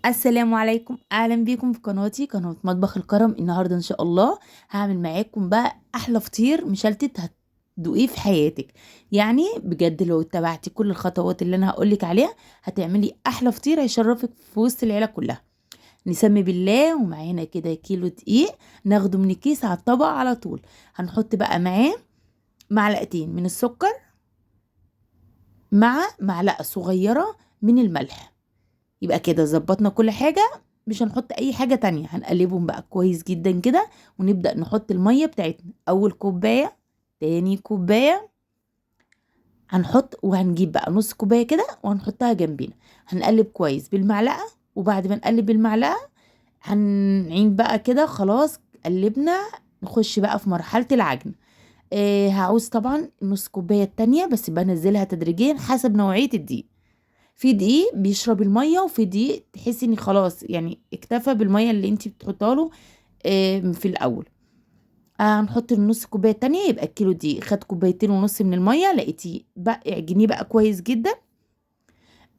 السلام عليكم، اهلا بيكم في قناتي قناه مطبخ الكرم. النهارده ان شاء الله هعمل معاكم بقى احلى فطير مشلتت هتدوقيه في حياتك. يعني بجد لو اتبعتي كل الخطوات اللي انا هقولك عليها هتعملي احلى فطير هيشرفك في وسط العيله كلها. نسمي بالله. ومعانا كده كيلو دقيق ناخده من الكيس على الطبق على طول. هنحط بقى معاه معلقتين من السكر مع معلقه صغيره من الملح. يبقى كده ظبطنا كل حاجة. مش هنحط اي حاجة تانية، هنقلبهم بقى كويس جدا كده. ونبدأ نحط المية بتاعتنا، اول كوباية، تاني كوباية. هنحط وهنجيب بقى نص كوباية كده وهنحطها جنبينا. هنقلب كويس بالمعلقة. وبعد ما نقلب بالمعلقة هنعين بقى كده. خلاص قلبنا. نخش بقى في مرحلة العجن. هعوز طبعا نص كوباية التانية، بس بنزلها تدريجيا حسب نوعية الدقيق. في دقيق بيشرب الميه، وفي دقيق تحسي ان خلاص يعني اكتفى بالميه اللي انت بتحطها له في الاول. هنحط النص كوبايه التانية، يبقى الكيلو دي خد كوبايتين ونص من الميه. لقيتي بقى اعجنيه بقى كويس جدا.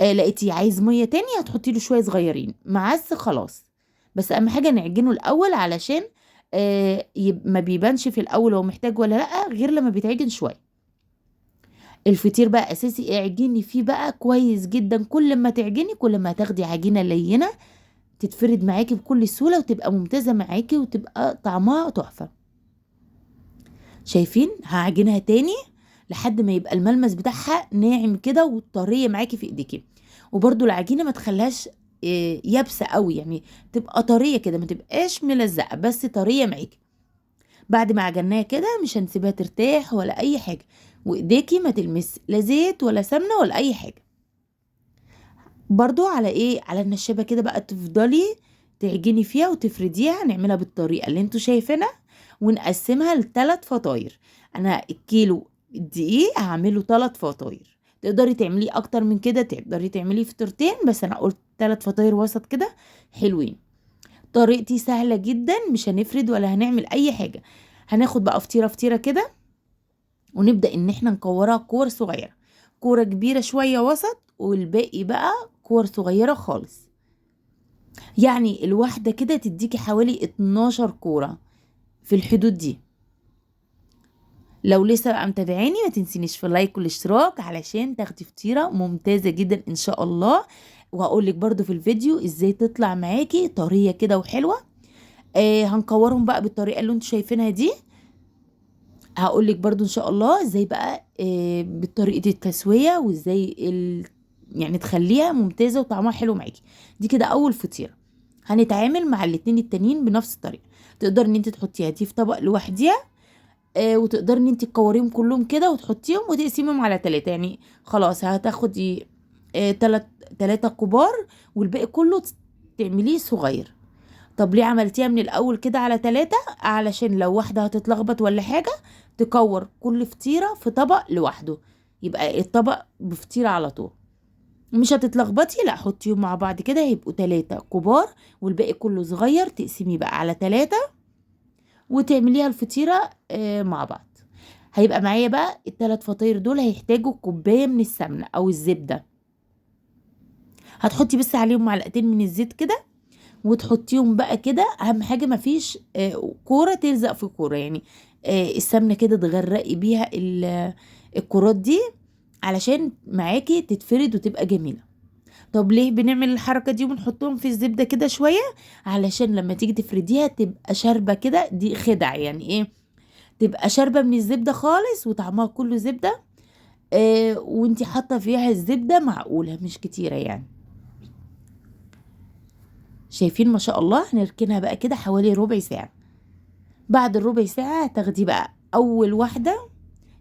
لقيتي عايز ميه تاني هتحطي له شويه صغيرين معز خلاص. بس اهم حاجه نعجنه الاول علشان ما بيبانش في الاول هو محتاج ولا لا غير لما بيتعجن شويه. الفطير بقى اساسي اعجني فيه بقى كويس جدا. كل ما تعجني كل ما هتاخدي عجينه لينه تتفرد معاكي بكل سهوله وتبقى ممتازه معاكي وتبقى طعمها تحفه. شايفين؟ هعجنها تاني لحد ما يبقى الملمس بتاعها ناعم كده وطريه معاكي في ايديكي. وبرده العجينه ما تخليهاش يابسه قوي، يعني تبقى طريه كده، ما تبقاش ملزقه بس طريه معاكي. بعد ما عجناها كده مش هنسيبها ترتاح ولا اي حاجه. وايديكي ما تلمس لا زيت ولا سمنه ولا اي حاجه. برضو على ايه، على النشابة كده بقى تفضلي تعجني فيها وتفرديها. نعملها بالطريقة اللي انتوا شايفينها ونقسمها لثلاث فطاير. انا الكيلو الدقيق هعمله ثلاث فطاير. تقدري تعمليه اكتر من كده، تقدري تعمليه فطيرتين، بس انا قلت ثلاث فطاير وسط كده حلوين. طريقتي سهلة جدا، مش هنفرد ولا هنعمل اي حاجة. هناخد بقى فطيرة فطيرة كده ونبدأ ان احنا نكورها كور صغيرة. كورة كبيرة شوية وسط، والباقي بقى كور صغيرة خالص. يعني الواحدة كده تديكي حوالي 12 كورة في الحدود دي. لو لسه بقى متابعاني ما تنسينيش في اللايك والاشتراك علشان تاخدي فطيرة ممتازة جدا ان شاء الله. وهقولك برضو في الفيديو ازاي تطلع معاكي طرية كده وحلوة. هنكورهم بقى بالطريقة اللي انتوا شايفينها دي. هقولك برضو ان شاء الله ازاي بقى بطريقة التسوية وازاي يعني تخليها ممتازة وطعمها حلو معاكي. دي كده اول فطيرة. هنتعامل مع الاتنين التانيين بنفس الطريقة. تقدر ان انت تحطيها دي في طبق لوحديها. وتقدر ان انت تكوريهم كلهم كده وتحطيهم وتقسميهم على تلاتة. يعني خلاص هتاخدي تلاتة كبار والباقي كله تعمليه صغير. طب ليه عملتيها من الاول كده على تلاتة؟ علشان لو واحدة هتتلخبط ولا حاجة تكور كل فطيرة في طبق لوحده، يبقى الطبق بفطيرة على طول. مش هتتلخبطي، لا حطيهم مع بعض كده هيبقوا تلاتة كبار والباقي كله صغير. تقسمي بقى على تلاتة وتعمليها الفطيرة مع بعض. هيبقى معايا بقى التلات فطاير دول هيحتاجوا كوباية من السمنة او الزبدة. هتحطي بس عليهم معلقتين من الزيت كده وتحطيهم بقى كده. اهم حاجه مفيش كوره تلزق في كوره، يعني السمنه كده تغرقي بيها الكرات دي علشان معاكي تتفرد وتبقى جميله. طب ليه بنعمل الحركه دي ونحطهم في الزبده كده شويه؟ علشان لما تيجي تفرديها تبقى شاربه كده. دي خدع يعني ايه، تبقى شاربه من الزبده خالص وطعمها كله زبده. وانتي حاطه فيها الزبده معقوله مش كتيره يعني. شايفين ما شاء الله؟ هنركنها بقى كده حوالي ربع ساعه. بعد الربع ساعة هتاخدي بقى أول واحدة.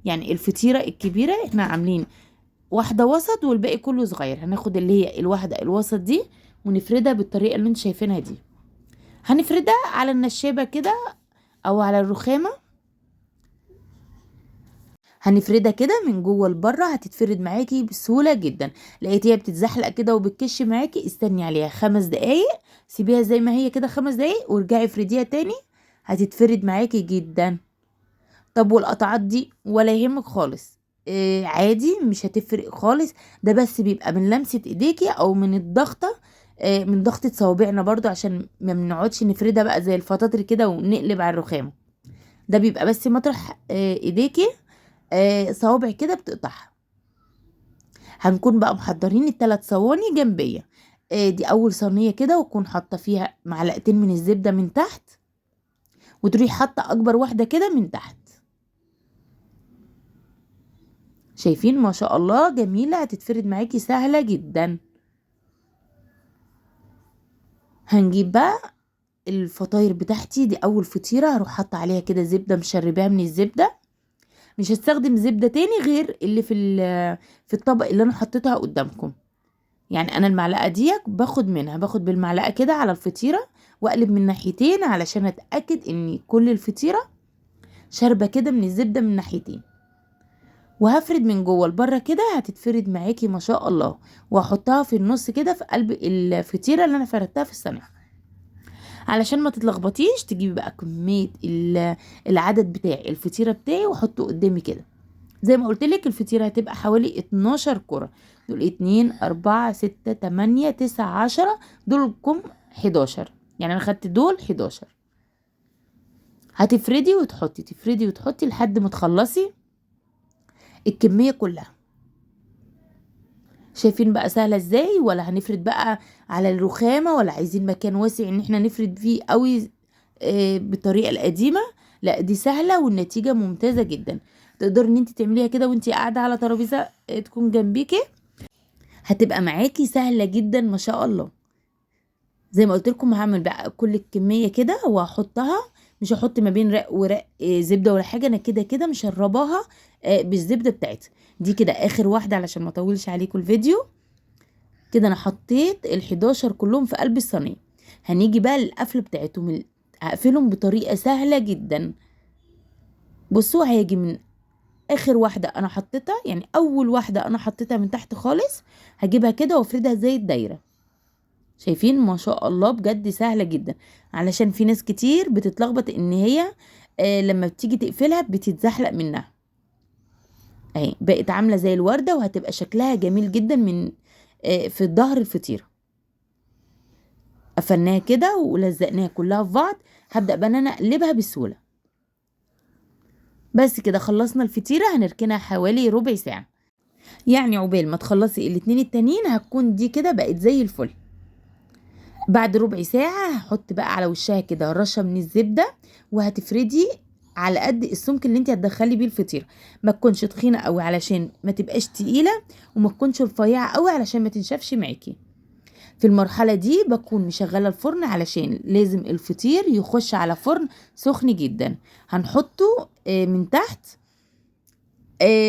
يعني الفطيرة الكبيرة احنا عاملين واحدة وسط والباقي كله صغير. هناخد اللي هي الواحدة الوسط دي ونفردها بالطريقة اللي انتوا شايفينها دي. هنفردها على النشابة كده أو على الرخامة. هنفردها كده من جوه لبره، هتتفرد معاكي بسهولة جدا. لقيتيها بتتزحلق كده وبتكش معاكي، استني عليها 5 دقايق. سيبيها زي ما هي كده 5 دقايق وارجعي افرديها تاني. هتتفرد معاكي جدا. طب والقطعات دي ولا يهمك خالص. عادي مش هتفرق خالص. ده بس بيبقى من لمسة ايديكي او من الضغطة من ضغطة صوابعنا برضو، عشان ما بنقعدش نفردها بقى زي الفطاطر كده ونقلب على الرخامة. ده بيبقى بس مطرح ايديكي صوابع كده بتقطعها. هنكون بقى محضرين ال3 صواني جنبية. دي اول صينية كده، واكون حاطة فيها معلقتين من الزبدة من تحت، وتروحي حاطة اكبر واحدة كده من تحت. شايفين ما شاء الله جميلة، هتتفرد معاكي سهلة جدا. هنجيب بقى الفطاير بتاعتي دي. اول فطيرة هروح حاطة عليها كده زبدة مشرباها من الزبدة. مش هستخدم زبدة تاني غير اللي في الطبق اللي انا حطيتها قدامكم. يعني انا المعلقة دي باخد بالمعلقة كده على الفطيرة، واقلب من ناحيتين علشان اتأكد ان كل الفطيرة شاربة كده من الزبدة من ناحيتين. وهفرد من جوه لبره كده، هتتفرد معاكي ما شاء الله. وهحطها في النص كده في قلب الفطيرة اللي انا فردتها في الصينية. علشان ما تتلخبطيش، تجيبي بقى كمية العدد بتاعي الفطيرة بتاعي واحطه قدامي كده. زي ما قلت لك الفطيرة هتبقى حوالي 12 كرة. دول 2 4 6 8 9 10، دولكم 11. يعني انا خدت دول 11. هتفردي وتحطي، تفردي وتحطي لحد ما تخلصي الكمية كلها. شايفين بقى سهلة ازاي؟ ولا هنفرد بقى على الرخامة، ولا عايزين مكان واسع ان احنا نفرد فيه قوي بالطريقة القديمة؟ لا، دي سهلة والنتيجة ممتازة جدا. تقدري ان انت تعمليها كده وانت قاعدة على ترابيزة تكون جنبيكي، هتبقى معاكي سهلة جدا ما شاء الله. زي ما قلت لكم هعمل بقى كل الكمية كده وهحطها. مش هحط ما بين رق ورق زبدة ولا حاجة، انا كده كده مشرباها بالزبدة بتاعتها دي. كده اخر واحدة علشان ما اطولش عليكم الفيديو. كده انا حطيت ال11 كلهم في قلب الصينية. هنيجي بقى للقفل بتاعتهم. هقفلهم بطريقة سهلة جدا. بصوا، هيجي من اخر واحدة انا حطيتها، يعني اول واحدة انا حطيتها من تحت خالص، هجيبها كده وافردها زي الدايرة. شايفين ما شاء الله بجد سهلة جدا. علشان في ناس كتير بتتلخبط ان هي لما بتيجي تقفلها بتتزحلق منها. اهي بقت عاملة زي الوردة، وهتبقى شكلها جميل جدا من في ظهر الفطيرة. قفلناها كده ولزقناها كلها في بعض. هبدأ بقى انا اقلبها بسهولة. بس كده خلصنا الفطيرة. هنركنها حوالي ربع ساعة. يعني عقبال ما تخلصي الاتنين التانيين هتكون دي كده بقت زي الفل. بعد ربع ساعة هحط بقى على وشها كده رشة من الزبدة، وهتفردي على قد السمك اللي انت هتدخلي بيه الفطيرة. ما تكونش تخينة قوي علشان ما تبقاش تقيلة، وما تكونش رفيعة قوي علشان ما تنشفش معاكي. في المرحلة دي بكون مشغلة الفرن علشان لازم الفطير يخش على فرن سخن جدا. هنحطه من تحت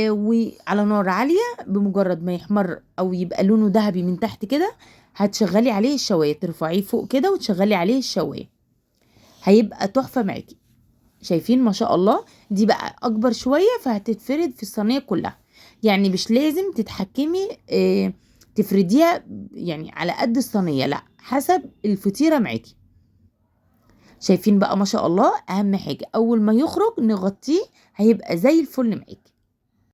وعلى نار عالية. بمجرد ما يحمر او يبقى لونه ذهبي من تحت كده، هتشغلي عليه الشواية، ترفعيه فوق كده وتشغلي عليه الشواية، هيبقى تحفة معاكي. شايفين ما شاء الله؟ دي بقى اكبر شوية، فهتتفرد في الصينية كلها. يعني مش لازم تتحكمي تفرديها يعني على قد الصينية، لا، حسب الفطيرة معاكي. شايفين بقى ما شاء الله؟ اهم حاجة اول ما يخرج نغطيه، هيبقى زي الفل معاكي.